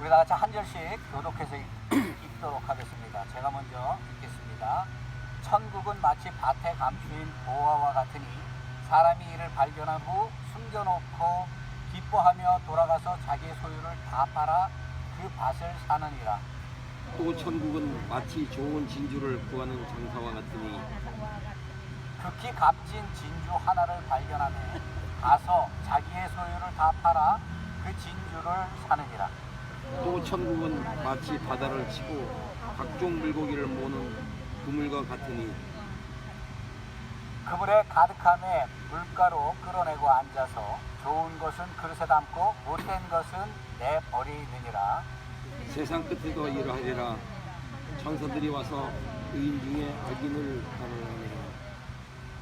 우리 다 같이 한 절씩 교독해서 읽도록 하겠습니다. 제가 먼저 읽겠습니다. 천국은 마치 밭에 감추인 보화와 같으니 사람이 이를 발견한 후 숨겨놓고 기뻐하며 돌아가서 자기의 소유를 다 팔아 그 밭을 사느니라. 또 천국은 마치 좋은 진주를 구하는 장사와 같으니 극히 값진 진주 하나를 발견하며 가서 자기의 소유를 다 팔아 그 진주를 사느니라. 또 천국은 마치 바다를 치고 각종 물고기를 모는 그물과 같으니 그물에 가득함에 물가로 끌어내고 앉아서 좋은 것은 그릇에 담고 못된 것은 내버리느니라. 세상 끝에도 이러하리라. 천사들이 와서 의인 중에 악인을 가르느니라.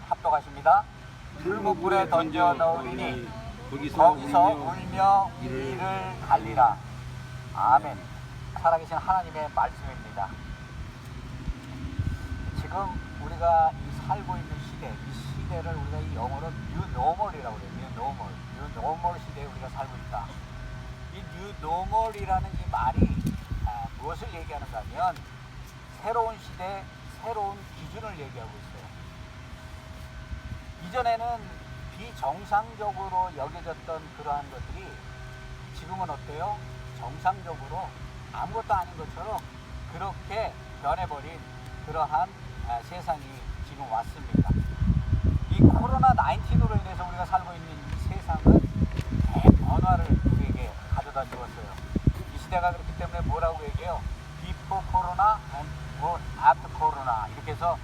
합독하십니다. 불못불에 던져 넣으리니 거기서 울며 이를 갈리라. 아멘. 살아계신 하나님의 말씀입니다. 지금 우리가 이 살고 있는 시대, 이 시대를 우리가 이 영어로 뉴노멀이라고 그래요. 뉴노멀 시대에 우리가 살고 있다. 이 뉴노멀이라는 이 말이 무엇을 얘기하는가 하면 새로운 시대, 새로운 기준을 얘기하고 있어요. 이전에는 비정상적으로 여겨졌던 그러한 것들이 지금은 어때요? 정상적으로 아무것도 아닌 것처럼 그렇게 변해버린 그러한 세상이 지금 왔습니다. 이 코로나19으로 인해서 우리가 살고 있는 이 세상은 대변화를 우리에게 가져다 주었어요. 이 시대가 그렇기 때문에 뭐라고 얘기해요? Before Corona and After Corona 이렇게 해서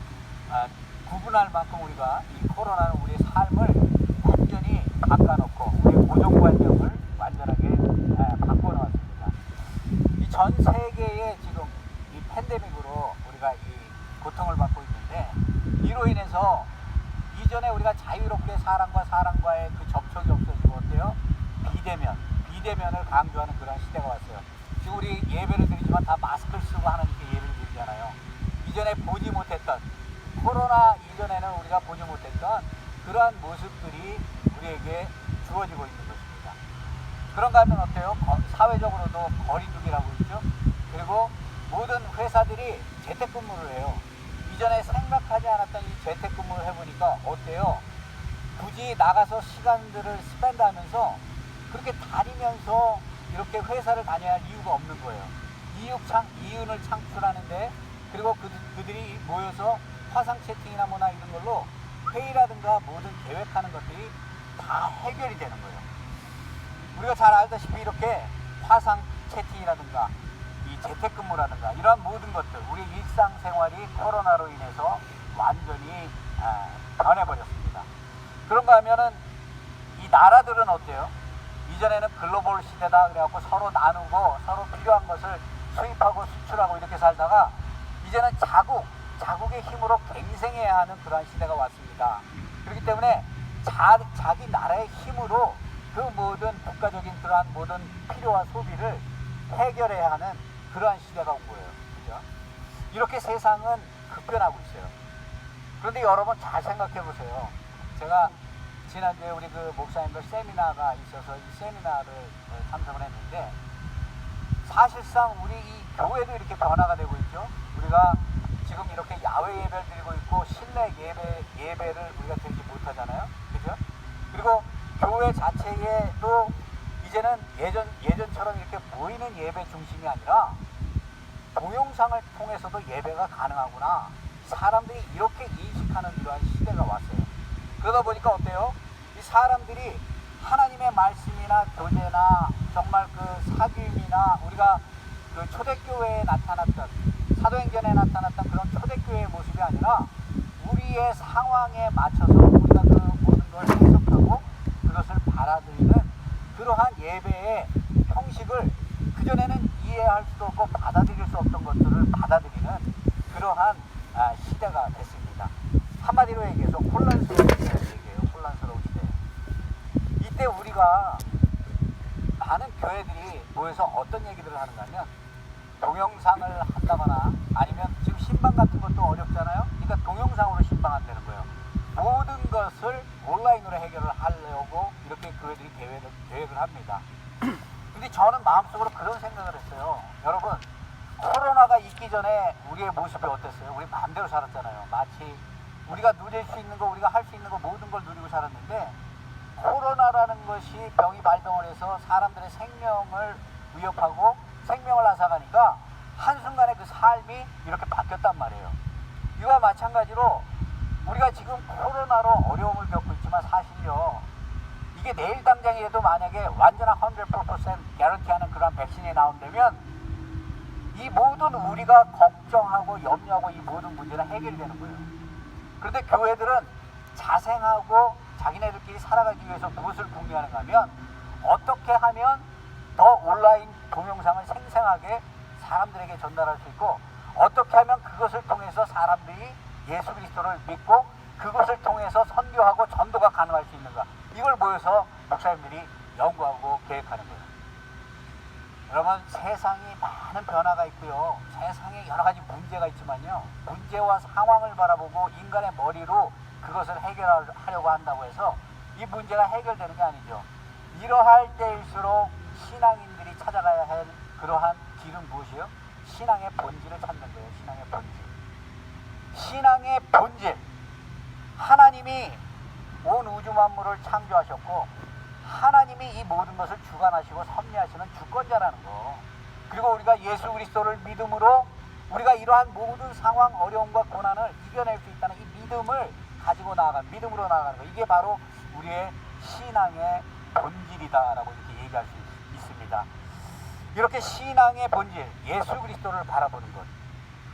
구분할 만큼 우리가 이 코로나는 우리의 삶을 완전히 바꿔놓고 우리의 고정관념을 완전하게 바꿔놓았습니다. 이 전 세계에 지금 이 팬데믹으로 우리가 이 고통을 받고 있는데 이로 인해서 이전에 우리가 자유롭게 사람과의 그 접촉이 없어지고 어때요? 비대면을 강조하는 그런 시대가 왔어요. 지금 우리 예배를 드리지만 다 마스크를 쓰고 하나님께 예배를 드리잖아요. 이전에 보지 못했던 코로나 이전에는 우리가 보지 못했던 그러한 모습들이 우리에게 주어지고 있는 것입니다. 그런가 하면 어때요? 사회적으로도 거리두기라고 있죠. 그리고 모든 회사들이 재택근무를 해요. 이전에 생각하지 않았던 이 재택근무를 해보니까 어때요? 굳이 나가서 시간들을 스펜드하면서 그렇게 다니면서 이렇게 회사를 다녀야 할 이유가 없는 거예요. 이윤을 창출하는데 그리고 그들이 모여서 화상 채팅이나 뭐나 이런 걸로 회의라든가 모든 계획하는 것들이 다 해결이 되는 거예요. 우리가 잘 알다시피 이렇게 화상 채팅이라든가 이 재택근무라든가 이러한 모든 것들 우리 일상생활이 코로나로 인해서 완전히 변해버렸습니다. 그런가 하면은 이 나라들은 어때요? 이전에는 글로벌 시대다 그래갖고 서로 나누고 서로 필요한 것을 수입하고 수출하고 이렇게 살다가 이제는 자국의 힘으로 갱생해야 하는 그러한 시대가 왔습니다. 그렇기 때문에 자기 나라의 힘으로 그 모든 국가적인 그러한 모든 필요와 소비를 해결해야 하는 그러한 시대가 온 거예요. 그죠? 이렇게 세상은 급변하고 있어요. 그런데 여러분 잘 생각해 보세요. 제가 지난주에 우리 그 목사님들 세미나가 있어서 이 세미나를 참석을 했는데 사실상 우리 이 교회도 이렇게 변화가 되고 있죠. 우리가 지금 이렇게 야외 예배를 드리고 있고 실내 예배를 우리가 드리지 못하잖아요. 그죠? 그리고 교회 자체에도 이제는 예전처럼 이렇게 보이는 예배 중심이 아니라 동영상을 통해서도 예배가 가능하구나. 사람들이 이렇게 인식하는 이러한 시대가 왔어요. 그러다 보니까 어때요? 이 사람들이 하나님의 말씀이나 교제나 정말 그 사귐이나 우리가 그 초대교회에 나타났던 사도행전에 나타났던 그런 초대교회의 모습이 아니라 우리의 상황에 맞춰서 우리가 그 모든 걸 해석하고 그것을 받아들이는 그러한 예배의 형식을 그전에는 이해할 수도 없고 받아들일 수 없던 것들을 받아들이는 그러한 시대가 됐습니다. 한마디로 얘기해서 혼란스러운 시대예요. 혼란스러운 시대. 이때 우리가 많은 교회들이 모여서 어떤 얘기들을 하는가 하면 동영상을 한다거나 아니면 지금 신방 같은 것도 어렵잖아요. 그러니까 동영상으로 신방한다는 거예요. 모든 것을 온라인으로 해결을 하려고 이렇게 교회들이 계획을 합니다. 근데 저는 마음속으로 그런 생각을 했어요. 여러분, 코로나가 있기 전에 우리의 모습이 어땠어요? 우리 마음대로 살았잖아요. 마치 우리가 누릴 수 있는 거, 우리가 할 수 있는 거 모든 걸 누리고 살았는데, 코로나라는 것이 병이 발병을 해서 사람들의 생명을 위협하고 생명을 앗아가니까 한순간에 그 삶이 이렇게 바뀌었단 말이에요. 이와 마찬가지로 우리가 지금 코로나로 어려움을 겪고 있지만 사실요, 이게 내일 당장이라도 만약에 완전한 100% 개런티하는 그런 백신이 나온다면 이 모든 우리가 걱정하고 염려하고 이 모든 문제는 해결되는 거예요. 그런데 교회들은 자생하고 자기네들끼리 살아가기 위해서 무엇을 궁리하는가 하면 어떻게 하면 더 온라인 동영상을 생생하게 사람들에게 전달할 수 있고 어떻게 하면 그것을 통해서 사람들이 예수 그리스도를 믿고 그것을 통해서 선교하고 전도가 가능할 수 있는가, 이걸 모여서 목사님들이 연구하고 계획하는 거예요. 여러분, 세상이 많은 변화가 있고요, 세상에 여러 가지 문제가 있지만요, 문제와 상황을 바라보고 인간의 머리로 그것을 해결하려고 한다고 해서 이 문제가 해결되는 게 아니죠. 이러할 때일수록 신앙인들이 찾아가야 할 그러한 길은 무엇이에요? 신앙의 본질을 찾는 거예요. 신앙의 본질. 신앙의 본질. 하나님이 온 우주 만물을 창조하셨고 하나님이 이 모든 것을 주관하시고 섭리하시는 주권자라는 거. 그리고 우리가 예수 그리스도를 믿음으로 우리가 이러한 모든 상황, 어려움과 고난을 이겨낼 수 있다는 이 믿음을 가지고 믿음으로 나아가는 거. 이게 바로 우리의 신앙의 본질이다라고 이렇게 얘기할 수 있습니다. 이렇게 신앙의 본질, 예수 그리스도를 바라보는 것.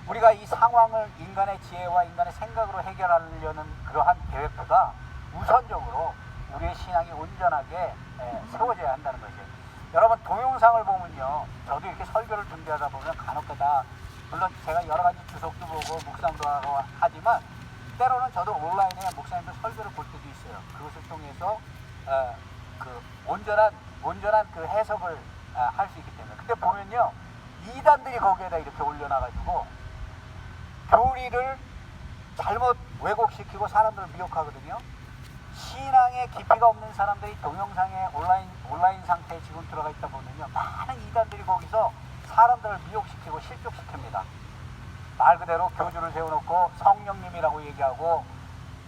우리가 이 상황을 인간의 지혜와 인간의 생각으로 해결하려는 그러한 계획보다 우선적으로 우리의 신앙이 온전하게 세워져야 한다는 것이에요. 여러분, 동영상을 보면요, 저도 이렇게 설교를 준비하다 보면 간혹가다, 물론 제가 여러 가지 주석도 보고 묵상도 하고 하지만 때로는 저도 온라인에 목사님들 설교를 볼 때도 있어요. 그것을 통해서 그 온전한 그 해석을 할 수 있기 때문에. 근데 보면요, 이단들이 거기에다 이렇게 올려놔가지고 교리를 잘못 왜곡시키고 사람들을 미혹하거든요. 신앙의 깊이가 없는 사람들이 동영상에 온라인 상태에 지금 들어가 있다 보면요, 많은 이단들이 거기서 사람들을 미혹시키고 실족시킵니다. 말 그대로 교주를 세워놓고 성령님이라고 얘기하고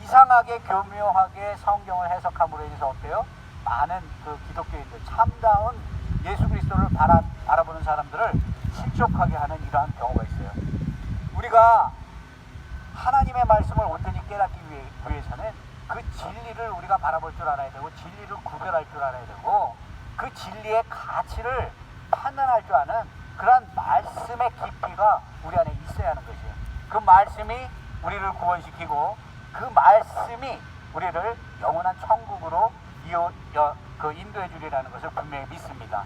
이상하게 교묘하게 성경을 해석함으로 인해서 어때요? 많은 그 기독교인들, 참다운 예수 그리스도를 바라보는 사람들을 실족하게 하는 이러한 경우가 있어요. 우리가 하나님의 말씀을 온전히 깨닫기 위해서는 그 진리를 우리가 바라볼 줄 알아야 되고 진리를 구별할 줄 알아야 되고 그 진리의 가치를 판단할 줄 아는 그러한 말씀의 깊이가 우리 안에 있어야 하는 것이에요. 그 말씀이 우리를 구원시키고 그 말씀이 우리를 영원한 천국으로 인도해 주리라는 것을 분명히 믿습니다.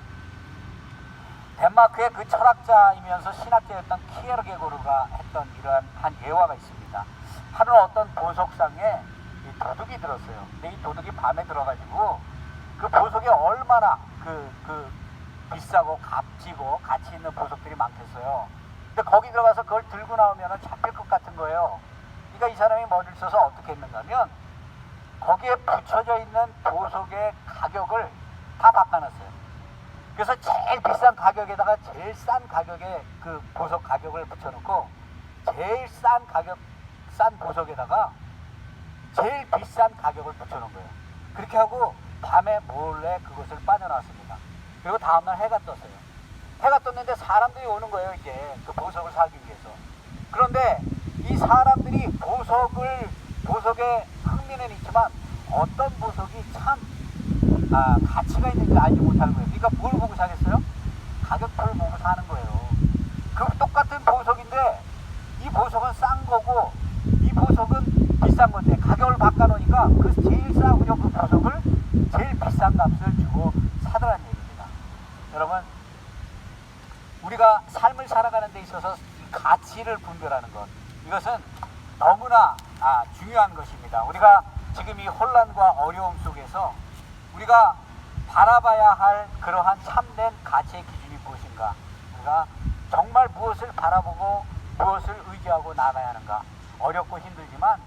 덴마크의 그 철학자이면서 신학자였던 키에르게고르가 했던 이러한 한 예화가 있습니다. 하루는 어떤 보석상에 이 도둑이 들었어요. 근데 이 도둑이 밤에 들어가지고 그 보석에 얼마나 비싸고 값지고 가치 있는 보석들이 많겠어요. 근데 거기 들어가서 그걸 들고 나오면 잡힐 것 같은 거예요. 그러니까 이 사람이 머리를 써서 어떻게 했는가 하면 거기에 붙여져 있는 보석의 가격을 다 바꿔놨어요. 그래서 제일 비싼 가격에다가 제일 싼 가격의 그 보석 가격을 붙여놓고 제일 싼 보석에다가 제일 비싼 가격을 붙여놓은 거예요. 그렇게 하고 밤에 몰래 그것을 빠져나왔습니다. 그리고 다음날 해가 떴어요. 해가 떴는데 사람들이 오는 거예요, 이제 그 보석을 사기 위해서. 그런데 이 사람들이 보석에 흥미는 있지만 어떤 보석이 참 가치가 있는지 알지 못하는 거예요. 그러니까 뭘 보고 사겠어요? 가격표를 보고 사는 거예요. 그 똑같은 보석인데 이 보석은 싼 거고 이 보석은 비싼 건데 가격을 바꿔놓으니까 그 제일 싸구려 그 보석을 제일 비싼 값을 주고 사더란 얘기입니다. 여러분, 우리가 삶을 살아가는 데 있어서 가치를 분별하는 것, 이것은 너무나 중요한 것입니다. 우리가 지금 이 혼란과 어려움 속에서 우리가 바라봐야 할 그러한 참된 가치의 기준이 무엇인가, 우리가 정말 무엇을 바라보고 무엇을 의지하고 나가야 하는가. 어렵고 힘들지만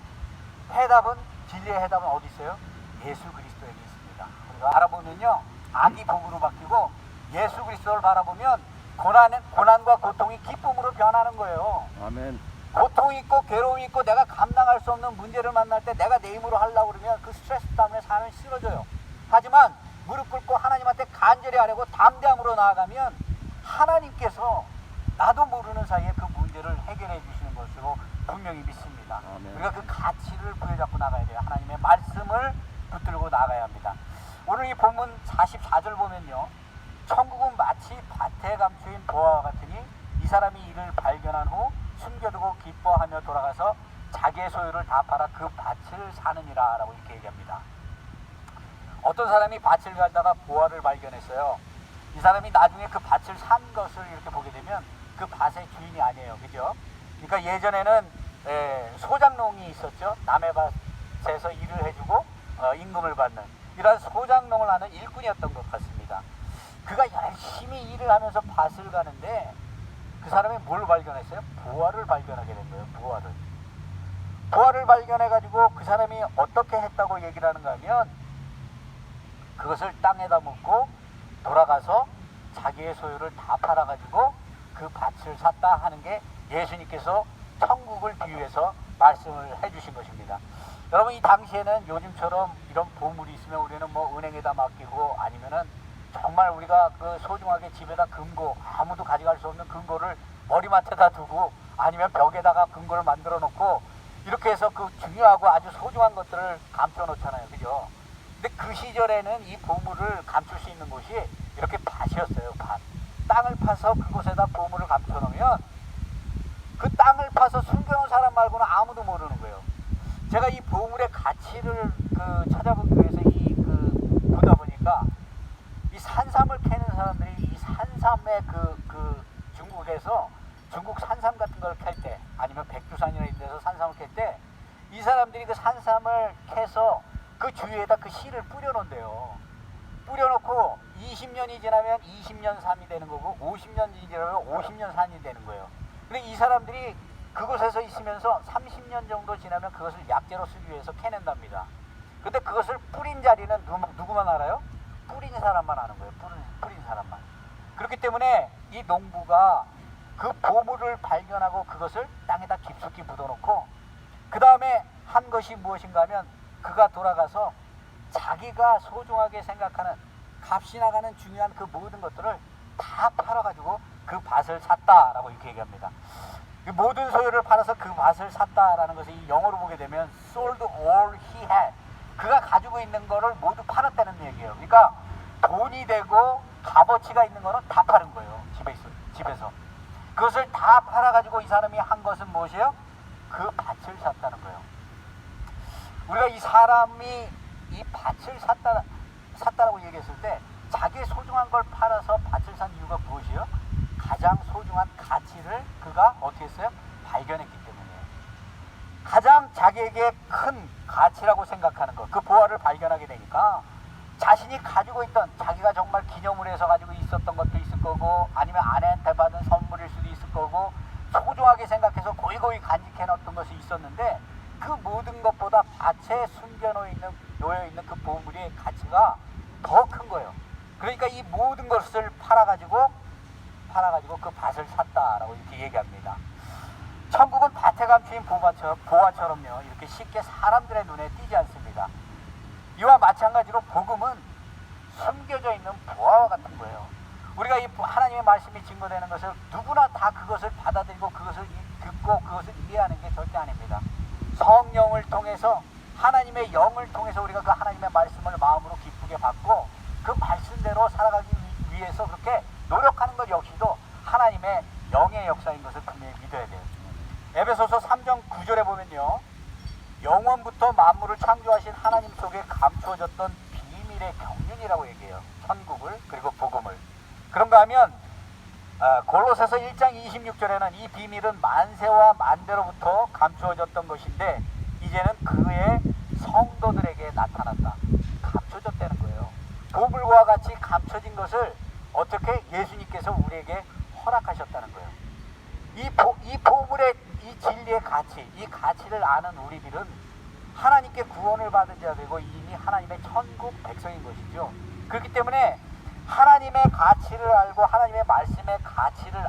진리의 해답은 어디 있어요? 예수 그리스도에게 있습니다. 우리가 알아보면요, 악이 복으로 바뀌고 예수 그리스도를 바라보면 고난과 고통이 기쁨으로 변하는 거예요. 아멘. 고통이 있고 괴로움이 있고 내가 감당할 수 없는 문제를 만날 때 내가 내 힘으로 하려고 그러면 그 스트레스 때문에 삶이 쓰러져요. 하지만 무릎 꿇고 하나님한테 간절히 하려고 담대함으로 나아가면 하나님께서 나도 모르는 사이에 그 문제를 해결해 주시는 것으로 분명히 믿습니다. 아멘. 우리가 그 가치를 부여잡고 나가야 돼요. 하나님의 말씀을 붙들고 나가야 합니다. 오늘 이 본문 44절 보면요, 천국은 마치 밭에 감추인 보화와 같으니 이 사람이 이를 발견한 후 숨겨두고 기뻐하며 돌아가서 자기의 소유를 다 팔아 그 밭을 사느니라 라고 이렇게 얘기합니다. 어떤 사람이 밭을 가다가 보화를 발견했어요. 이 사람이 나중에 그 밭을 산 것을 이렇게 보게 되면 그 밭의 주인이 아니에요. 그죠? 그러니까 예전에는 소장농이 있었죠. 남의 밭에서 일을 해주고 임금을 받는 이런 소장농을 하는 일꾼이었던 것 같습니다. 그가 열심히 일을 하면서 밭을 가는데 그 사람이 뭘 발견했어요? 보화를 발견하게 된 거예요. 보화를 발견해가지고 그 사람이 어떻게 했다고 얘기를 하는가 하면 그것을 땅에다 묻고 돌아가서 자기의 소유를 다 팔아가지고 그 밭을 샀다 하는 게 예수님께서 천국을 비유해서 말씀을 해주신 것입니다. 여러분, 이 당시에는 요즘처럼 이런 보물이 있으면 우리는 뭐 은행에다 맡기고 아니면은 정말 우리가 그 소중하게 집에다 금고, 아무도 가져갈 수 없는 금고를 머리맡에다 두고 아니면 벽에다가 금고를 만들어 놓고 이렇게 해서 그 중요하고 아주 소중한 것들을 감춰 놓잖아요. 그죠? 근데 그 시절에는 이 보물을 감출 수 있는 곳이 이렇게 밭이었어요. 밭. 땅을 파서 그곳에다 보물을 감춰 놓으면 그 땅을 파서 숨겨놓은 사람 말고는 아무도 모르는 거예요. 제가 이 보물의 가치를 찾아보기 위해서 보다 보니까 이 산삼을 캐는 사람들이 이 산삼의 중국에서 중국 산삼 같은 걸 캘 때 아니면 백두산이나 이런 데서 산삼을 캘 때 이 사람들이 그 산삼을 캐서 그 주위에다 그 씨를 뿌려놓는데요. 뿌려놓고 20년이 지나면 20년 산이 되는 거고 50년이 지나면 50년 산이 되는 거예요. 근데 이 사람들이 그곳에서 있으면서 30년 정도 지나면 그것을 약재로 쓰기 위해서 캐낸답니다. 근데 그것을 뿌린 자리는 누구만 알아요? 뿌린 사람만 아는 거예요. 뿌린 사람만. 그렇기 때문에 이 농부가 그 보물을 발견하고 그것을 땅에다 깊숙이 묻어놓고 그 다음에 한 것이 무엇인가 하면 그가 돌아가서 자기가 소중하게 생각하는 값이 나가는 중요한 그 모든 것들을 다 팔아가지고 그 밭을 샀다라고 이렇게 얘기합니다. 그 모든 소유를 팔아서 그 밭을 샀다라는 것을 이 영어로 보게 되면 sold all he had. 그가 가지고 있는 거를 모두 팔았다는 얘기예요. 그러니까 돈이 되고 값어치가 있는 거는 다 파는 거예요. 집에서. 그것을 다 팔아가지고 이 사람이 한 것은 무엇이에요? 그 밭을 샀다는 거예요. 우리가 이 사람이 이 밭을 샀다라고 얘기했을 때 자기의 소중한 걸 팔아서 밭을 산 이유가 무엇이에요? 가장 소중한 가치를 그가 어떻게 했어요? 발견했기 때문에. 가장 자기에게 큰 가치라고 생각하는 것, 그 보화를 발견하게 되니까 자신이 가지고 있던, 자기가 정말 기념을 해서 가지고 있었던 것도 있을 거고 아니면 아내한테 받은 선물일 수도 있을 거고 소중하게 생각해서 고이고이 간직해 놨던 것이 있었는데 그 모든 것보다 밭에 놓여 있는 그 보물의 가치가 더 큰 거예요. 그러니까 이 모든 것을 팔아가지고 그 밭을 샀다라고 이렇게 얘기합니다. 천국은 밭에 감추인 보화처럼요 이렇게 쉽게 사람들의 눈에 띄지 않습니다. 이와 마찬가지로 복음은 숨겨져 있는 보화와 같은 거예요. 우리가 이 하나님의 말씀이 증거되는 것을 누구나 다 그것을 받아들이고 그것을 듣고 그것을 이해하는 게 절대 아닙니다. 성령을 통해서 하나님의 영을 통해서 우리가 그 하나님의 말씀을 마음으로 기쁘게 받고 그 말씀대로 살아가기 위해서 그렇게 노력하는 것 역시도 하나님의 영의 역사인 것을 분명히 믿어야 돼요. 에베소서 3장 9절에 보면요, 영원부터 만물을 창조하신 하나님 속에 감추어졌던 비밀의 경륜이라고 얘기해요. 천국을 그리고 복음을. 그런가 하면 골로새서 1장 26절에는 이 비밀은 만세와 만대로부터 감추어졌던 것인데 이제는 그의 성도들에게 나타났다. 감춰졌다는 거예요. 보물과 같이 감춰진 것을 어떻게 예수님께서 우리에게 허락하셨다는 거예요. 이 보물의 이 진리의 가치, 이 가치를 아는 우리들은 하나님께 구원을 받은 자들이고 이미 하나님의 천국 백성인 것이죠. 그렇기 때문에 하나님의 가치를 알고 하나님의 말씀의 가치를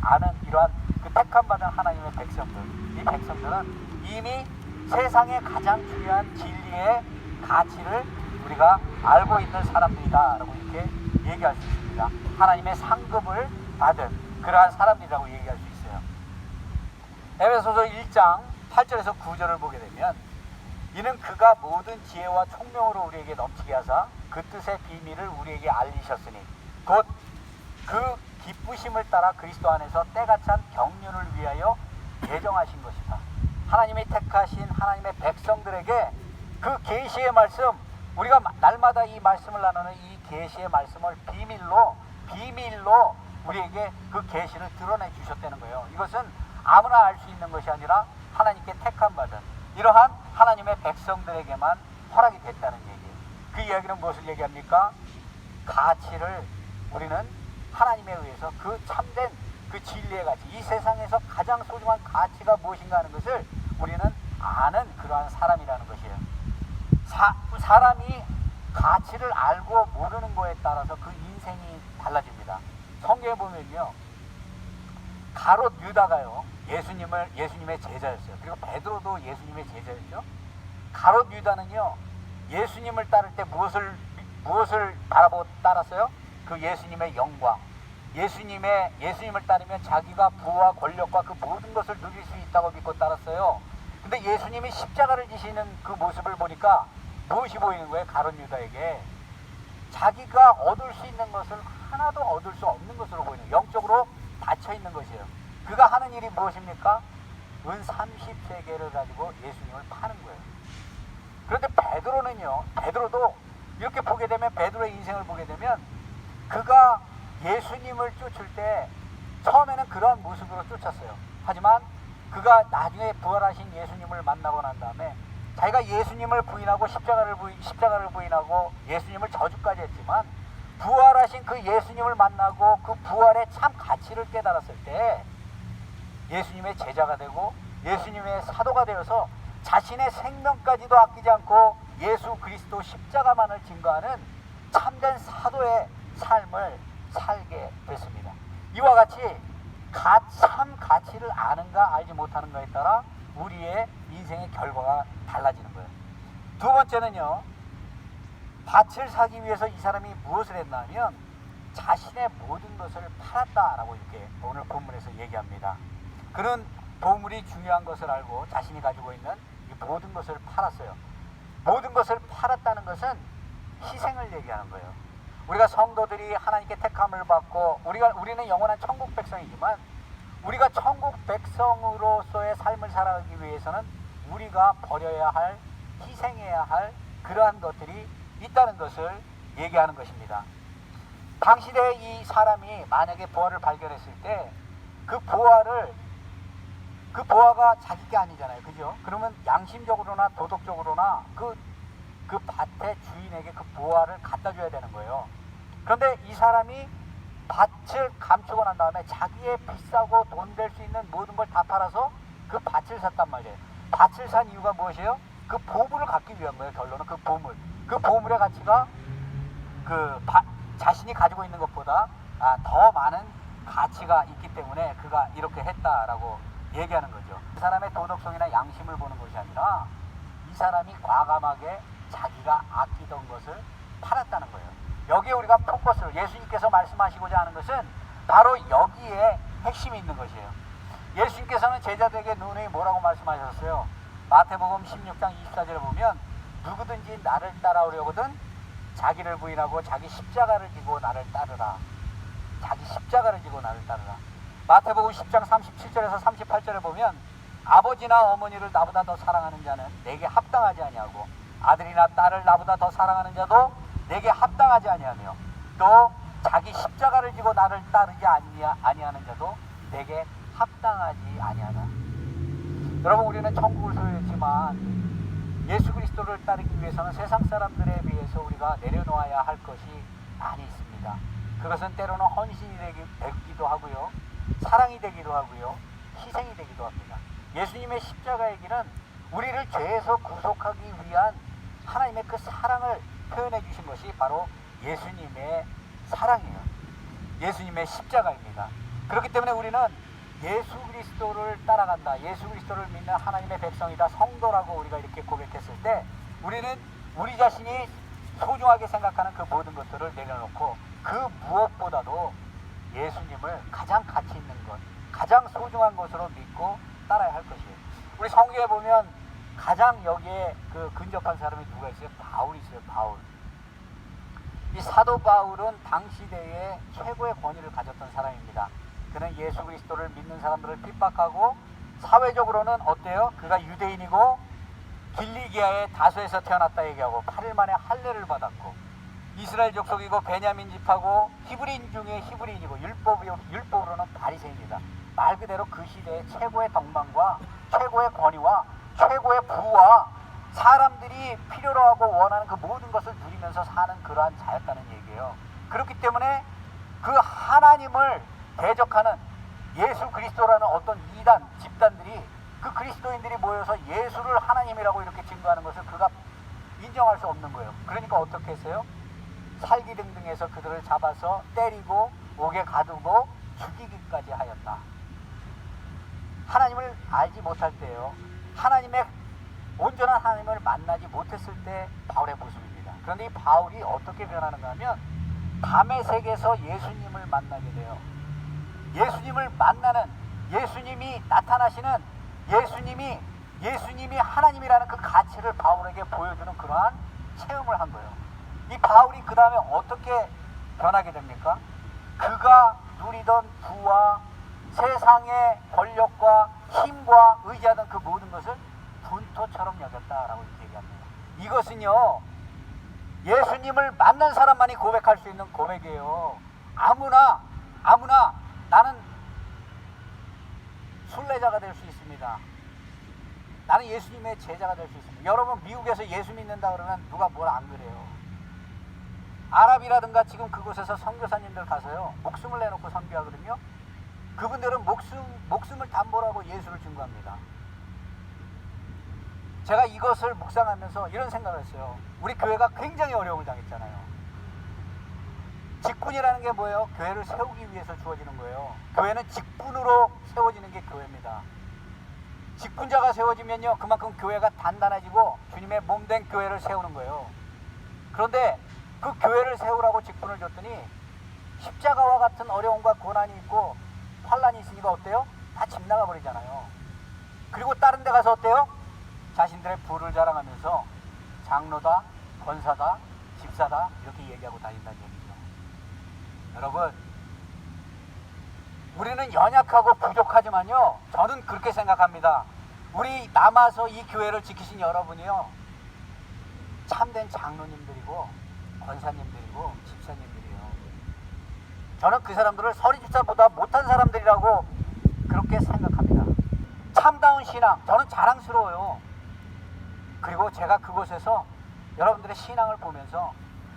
아는 이러한 그 택함받은 하나님의 백성들, 이 백성들은 이미 세상의 가장 중요한 진리의 가치를 우리가 알고 있는 사람들이다라고 이렇게 얘기할 수 있습니다. 하나님의 상급을 받은 그러한 사람들이라고 얘기할 수 있어요. 에베소서 1장 8절에서 9절을 보게 되면 이는 그가 모든 지혜와 총명으로 우리에게 넘치게 하사 그 뜻의 비밀을 우리에게 알리셨으니 곧 그 기쁘심을 따라 그리스도 안에서 때가 찬 경륜을 위하여 예정하신 것이다. 하나님이 택하신 하나님의 백성들에게 그 계시의 말씀, 우리가 날마다 이 말씀을 나누는 이 계시의 말씀을 비밀로 우리에게 그 계시를 드러내 주셨다는 거예요. 이것은 아무나 알 수 있는 것이 아니라 하나님께 택함 받은 이러한 하나님의 백성들에게만 허락이 됐다는 얘기예요. 그 이야기는 무엇을 얘기합니까? 가치를 우리는 하나님에 의해서 그 참된 그 진리의 가치, 이 세상에서 가장 소중한 가치가 무엇인가 하는 것을 우리는 아는 그러한 사람이라는 것이에요. 사람이 가치를 알고 모르는 거에 따라서 그 인생이 달라집니다. 성경에 보면요, 가롯 유다가요 예수님의 제자였어요. 그리고 베드로도 예수님의 제자였죠. 가롯 유다는요 예수님을 따를 때 무엇을 바라보고 따랐어요? 그 예수님의 영광, 예수님을 따르면 자기가 부와 권력과 그 모든 것을 누릴 수 있다고 믿고 따랐어요. 근데 예수님이 십자가를 지시는 그 모습을 보니까 무엇이 보이는 거예요? 가롯 유다에게 자기가 얻을 수 있는 것을 하나도 얻을 수 없는 것으로 보이는, 영적으로 닫혀 있는 것이에요. 그가 하는 일이 무엇입니까? 은 30세겔을 가지고 예수님을 파는 거예요. 그런데 베드로도 이렇게 보게 되면, 베드로의 인생을 보게 되면 그가 예수님을 쫓을 때 처음에는 그러한 모습으로 쫓았어요. 하지만 그가 나중에 부활하신 예수님을 만나고 난 다음에 자기가 예수님을 부인하고 십자가를 부인하고 예수님을 저주까지 했지만 부활하신 그 예수님을 만나고 그 부활의 참 가치를 깨달았을 때 예수님의 제자가 되고 예수님의 사도가 되어서 자신의 생명까지도 아끼지 않고 예수 그리스도 십자가만을 증거하는 참된 사도의 삶을 살게 됐습니다. 이와 같이 참 가치를 아는가 알지 못하는가에 따라 우리의 인생의 결과가 달라지는 거예요. 두 번째는요, 밭을 사기 위해서 이 사람이 무엇을 했나 하면 자신의 모든 것을 팔았다라고 이렇게 오늘 본문에서 얘기합니다. 그는 보물이 중요한 것을 알고 자신이 가지고 있는 이 모든 것을 팔았어요. 모든 것을 팔았다는 것은 희생을 얘기하는 거예요. 우리가 성도들이 하나님께 택함을 받고 우리는 영원한 천국 백성이지만 우리가 천국 백성으로서의 삶을 살아가기 위해서는 우리가 버려야 할, 희생해야 할 그러한 것들이 있다는 것을 얘기하는 것입니다. 당시에 이 사람이 만약에 보화를 발견했을 때 그 보화가 자기 게 아니잖아요. 그죠? 그러면 양심적으로나 도덕적으로나 그 밭의 주인에게 그 보화를 갖다 줘야 되는 거예요. 그런데 이 사람이 밭을 감추고 난 다음에 자기의 비싸고 돈 될 수 있는 모든 걸 다 팔아서 그 밭을 샀단 말이에요. 밭을 산 이유가 무엇이에요? 그 보물을 갖기 위한 거예요. 결론은 그 보물의 가치가 자신이 가지고 있는 것보다 더 많은 가치가 있기 때문에 그가 이렇게 했다라고 얘기하는 거죠. 이 사람의 도덕성이나 양심을 보는 것이 아니라 이 사람이 과감하게 자기가 아끼던 것을 팔았다는 거예요. 여기에 우리가 포커스를, 예수님께서 말씀하시고자 하는 것은 바로 여기에 핵심이 있는 것이에요. 예수님께서는 제자들에게 누누이 뭐라고 말씀하셨어요? 마태복음 16장 24절에 보면 누구든지 나를 따라오려거든 자기를 부인하고 자기 십자가를 지고 나를 따르라. 자기 십자가를 지고 나를 따르라. 마태복음 10장 37절에서 38절에 보면 아버지나 어머니를 나보다 더 사랑하는 자는 내게 합당하지 아니하고 아들이나 딸을 나보다 더 사랑하는 자도 내게 합당하지 아니하며 또 자기 십자가를 지고 나를 따르지 아니하는 자도 내게 합당하지 아니하나. 여러분, 우리는 천국을 소유했지만 예수 그리스도를 따르기 위해서는 세상 사람들에 비해서 우리가 내려놓아야 할 것이 많이 있습니다. 그것은 때로는 헌신이 되기도 하고요, 사랑이 되기도 하고요, 희생이 되기도 합니다. 예수님의 십자가의 길은 우리를 죄에서 구속하기 위한 하나님의 그 사랑을 표현해 주신 것이 바로 예수님의 사랑이에요. 예수님의 십자가입니다. 그렇기 때문에 우리는 예수 그리스도를 따라간다, 예수 그리스도를 믿는 하나님의 백성이다, 성도라고 우리가 이렇게 고백했을 때 우리는 우리 자신이 소중하게 생각하는 그 모든 것들을 내려놓고 그 무엇보다도 예수님을 가장 가치 있는 것, 가장 소중한 것으로 믿고 따라야 할 것이에요. 우리 성경에 보면 가장 여기에 그 근접한 사람이 누가 있어요? 바울이 있어요. 바울. 이 사도 바울은 당시대에 최고의 권위를 가졌던 사람입니다. 그는 예수 그리스도를 믿는 사람들을 핍박하고 사회적으로는 어때요? 그가 유대인이고 길리기아의 다소에서 태어났다 얘기하고 8일 만에 할례를 받았고 이스라엘 족속이고 베냐민 집하고 히브리인 중에 히브리인이고 율법으로는 바리새인이다. 말 그대로 그 시대의 최고의 덕망과 최고의 권위와 최고의 부와 사람들이 필요로 하고 원하는 그 모든 것을 누리면서 사는 그러한 자였다는 얘기예요. 그렇기 때문에 그 하나님을 대적하는 예수 그리스도라는 어떤 이단, 집단들이 그 그리스도인들이 모여서 예수를 하나님이라고 이렇게 증거하는 것을 그가 인정할 수 없는 거예요. 그러니까 어떻게 했어요? 살기등등해서 그들을 잡아서 때리고 옥에 가두고 죽이기까지 하였다. 하나님을 알지 못할 때요, 하나님의 온전한 하나님을 만나지 못했을 때 바울의 모습입니다. 그런데 이 바울이 어떻게 변하는가 하면 다메섹에서 예수님을 만나게 돼요. 예수님을 만나는, 예수님이 나타나시는, 예수님이 하나님이라는 그 가치를 바울에게 보여주는 그러한 체험을 한 거예요. 이 바울이 그 다음에 어떻게 변하게 됩니까? 그가 누리던 부와 세상의 권력과 힘과 의지하던 그 모든 것을 분토처럼 여겼다라고 이렇게 얘기합니다. 이것은요, 예수님을 만난 사람만이 고백할 수 있는 고백이에요. 아무나 나는 순례자가 될 수 있습니다. 나는 예수님의 제자가 될 수 있습니다. 여러분, 미국에서 예수 믿는다 그러면 누가 뭘 안 그래요. 아랍이라든가 지금 그곳에서 선교사님들 가서요, 목숨을 내놓고 선교하거든요. 그분들은 목숨을 담보로 예수를 증거합니다. 제가 이것을 묵상하면서 이런 생각을 했어요. 우리 교회가 굉장히 어려움을 당했잖아요. 직분이라는 게 뭐예요? 교회를 세우기 위해서 주어지는 거예요. 교회는 직분으로 세워지는 게 교회입니다. 직분자가 세워지면요, 그만큼 교회가 단단해지고 주님의 몸된 교회를 세우는 거예요. 그런데 그 교회를 세우라고 직분을 줬더니 십자가와 같은 어려움과 고난이 있고 환란이 있으니까 어때요? 다 집 나가 버리잖아요. 그리고 다른 데 가서 어때요? 자신들의 부를 자랑하면서 장로다, 권사다, 집사다 이렇게 얘기하고 다닌다는 얘기죠. 여러분, 우리는 연약하고 부족하지만요, 저는 그렇게 생각합니다. 우리 남아서 이 교회를 지키신 여러분이요, 참된 장로님들이고 권사님들이고 집사님들이에요. 저는 그 사람들을 서리집사보다 못한 사람들이라고 그렇게 생각합니다. 참다운 신앙, 저는 자랑스러워요. 그리고 제가 그곳에서 여러분들의 신앙을 보면서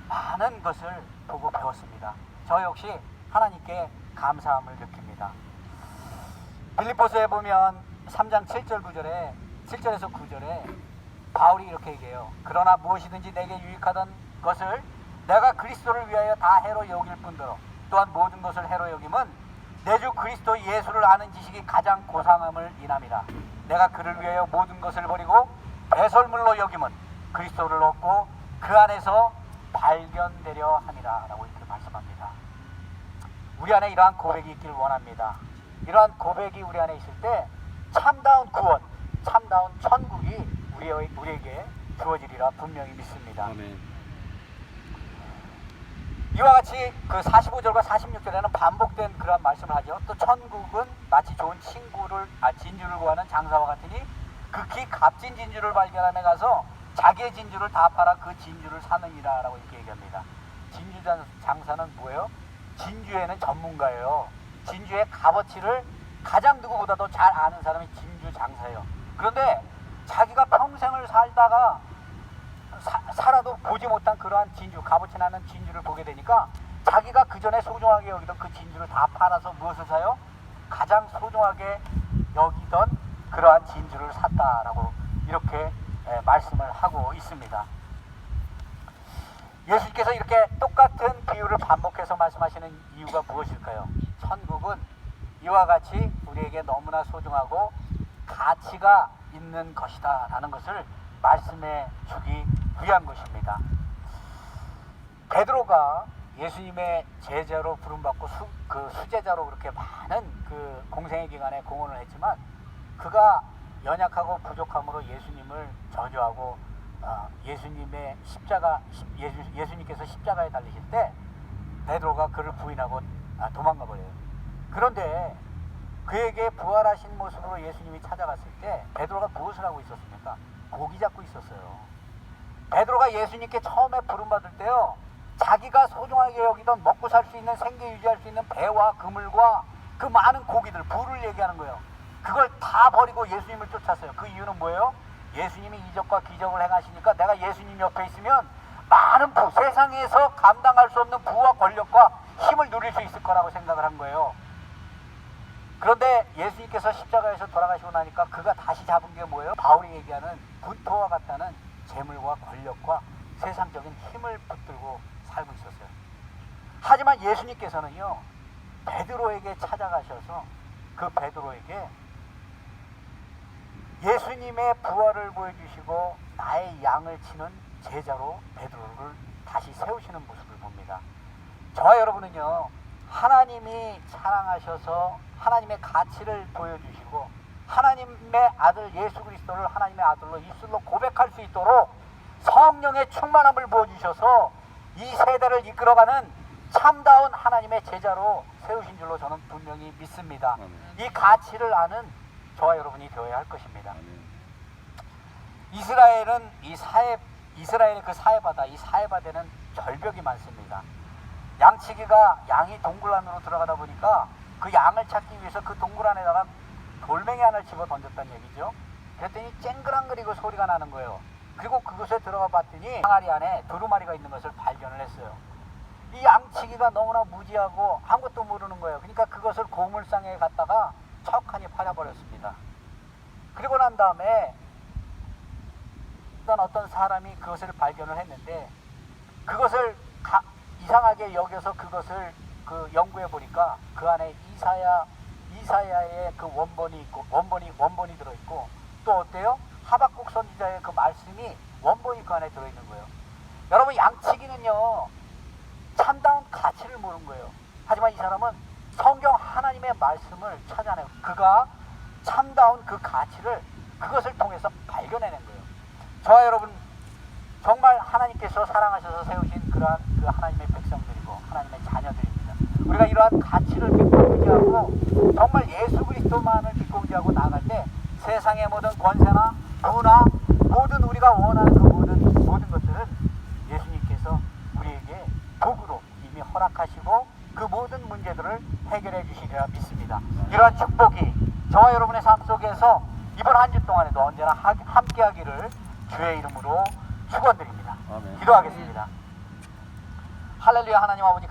많은 것을 보고 배웠습니다. 저 역시 하나님께 감사함을 느낍니다. 빌립보서에 보면 3장 7절 9절에 7절에서 9절에 바울이 이렇게 얘기해요. 그러나 무엇이든지 내게 유익하던 것을 내가 그리스도를 위하여 다 해로 여길 뿐더러 또한 모든 것을 해로 여김은 내 주 그리스도 예수를 아는 지식이 가장 고상함을 인함이라. 내가 그를 위하여 모든 것을 버리고 배설물로 여김은 그리스도를 얻고 그 안에서 발견되려 함이라 라고 이렇게 말씀합니다. 우리 안에 이러한 고백이 있길 원합니다. 이러한 고백이 우리 안에 있을 때 참다운 구원, 참다운 천국이 우리에게 주어지리라 분명히 믿습니다. 아멘. 이와 같이 그 45절과 46절에는 반복된 그러한 말씀을 하죠. 또 천국은 마치 좋은 진주를 구하는 장사와 같으니 극히 값진 진주를 발견하며 가서 자기의 진주를 다 팔아 그 진주를 사느니라 라고 이렇게 얘기합니다. 진주 장사는 뭐예요? 진주에는 전문가예요. 진주의 값어치를 가장 누구보다도 잘 아는 사람이 진주 장사예요. 그런데 자기가 평생을 살다가 살아도 보지 못한 그러한 진주, 값어치 나는 진주를 보게 되니까 자기가 그 전에 소중하게 여기던 그 진주를 다 팔아서 무엇을 사요? 가장 소중하게 여기던 그러한 진주를 샀다라고 이렇게 말씀을 하고 있습니다. 예수님께서 이렇게 똑같은 비유 이유를 반복해서 말씀하시는 이유가 무엇일까요? 천국은 이와 같이 우리에게 너무나 소중하고 가치가 있는 것이다 라는 것을 말씀해 주기 위한 것입니다. 베드로가 예수님의 제자로 부름받고 수제자로 그렇게 많은 그 공생의 기간에 공헌을 했지만 그가 연약하고 부족함으로 예수님을 저주하고 예수님의 예수님께서 십자가에 달리실 때 베드로가 그를 부인하고 도망가 버려요. 그런데 그에게 부활하신 모습으로 예수님이 찾아갔을 때 베드로가 무엇을 하고 있었습니까? 고기 잡고 있었어요. 베드로가 예수님께 처음에 부름받을 때요, 자기가 소중하게 여기던 먹고 살 수 있는 생계 유지할 수 있는 배와 그물과 그 많은 고기들, 부를 얘기하는 거예요. 그걸 다 버리고 예수님을 쫓았어요. 그 이유는 뭐예요? 예수님이 이적과 기적을 행하시니까 내가 예수님 옆에 있으면 많은 세상에서 감당할 수 없는 부와 권력과 힘을 누릴 수 있을 거라고 생각을 한 거예요. 그런데 예수님께서 십자가에서 돌아가시고 나니까 그가 다시 잡은 게 뭐예요? 바울이 얘기하는 분토와 같다는 재물과 권력과 세상적인 힘을 붙들고 살고 있었어요. 하지만 예수님께서는요, 베드로에게 찾아가셔서 그 베드로에게 예수님의 부활을 보여주시고 나의 양을 치는 제자로 베드로를 다시 세우시는 모습을 봅니다. 저와 여러분은요, 하나님이 사랑하셔서 하나님의 가치를 보여주시고 하나님의 아들 예수 그리스도를 하나님의 아들로 입술로 고백할 수 있도록 성령의 충만함을 부어주셔서 이 세대를 이끌어가는 참다운 하나님의 제자로 세우신 줄로 저는 분명히 믿습니다. 이 가치를 아는 저와 여러분이 되어야 할 것입니다. 이스라엘은 이스라엘의 그 사해바다, 이 사해바다는 절벽이 많습니다. 양치기가 양이 동굴 안으로 들어가다 보니까 그 양을 찾기 위해서 그 동굴 안에다가 돌멩이 하나를 집어 던졌다는 얘기죠. 그랬더니 쨍그랑거리고 소리가 나는 거예요. 그리고 그곳에 들어가 봤더니 항아리 안에 두루마리가 있는 것을 발견을 했어요. 이 양치기가 너무나 무지하고 아무것도 모르는 거예요. 그러니까 그것을 고물상에 갖다가 척하니 팔아버렸습니다. 그리고 난 다음에 어떤 사람이 그것을 발견을 했는데 그것을 이상하게 여겨서 그것을 연구해 보니까 그 안에 이사야의 그 원본이 있고 원본이 들어 있고 또 어때요? 하박국 선지자의 그 말씀이 원본이 그 안에 들어 있는 거예요. 여러분, 양치기는요, 참다운 가치를 모르는 거예요. 하지만 이 사람은 성경 하나님의 말씀을 찾아내고 그가 참다운 그 가치를 그것을 통해서 발견해낸 거예요. 저와 여러분, 정말 하나님께서 사랑하셔서 세우신 그러한 그 하나님의 백성들이고 하나님의 자녀들입니다. 우리가 이러한 가치를 믿고 의지하고 정말 예수 그리스도만을 믿고 의지하고 나아갈 때 세상의 모든 권세나 부나 모든 우리가 원하는 그 모든 것들은 예수님께서 우리에게 복으로 이미 허락하시고 그 모든 문제들을 해결해 주시리라 믿습니다. 이러한 축복이 저와 여러분의 삶 속에서 이번 한 주 동안에도 언제나 함께하기를 주의 이름으로 축원드립니다. 아멘. 기도하겠습니다. 할렐루야. 하나님 아버지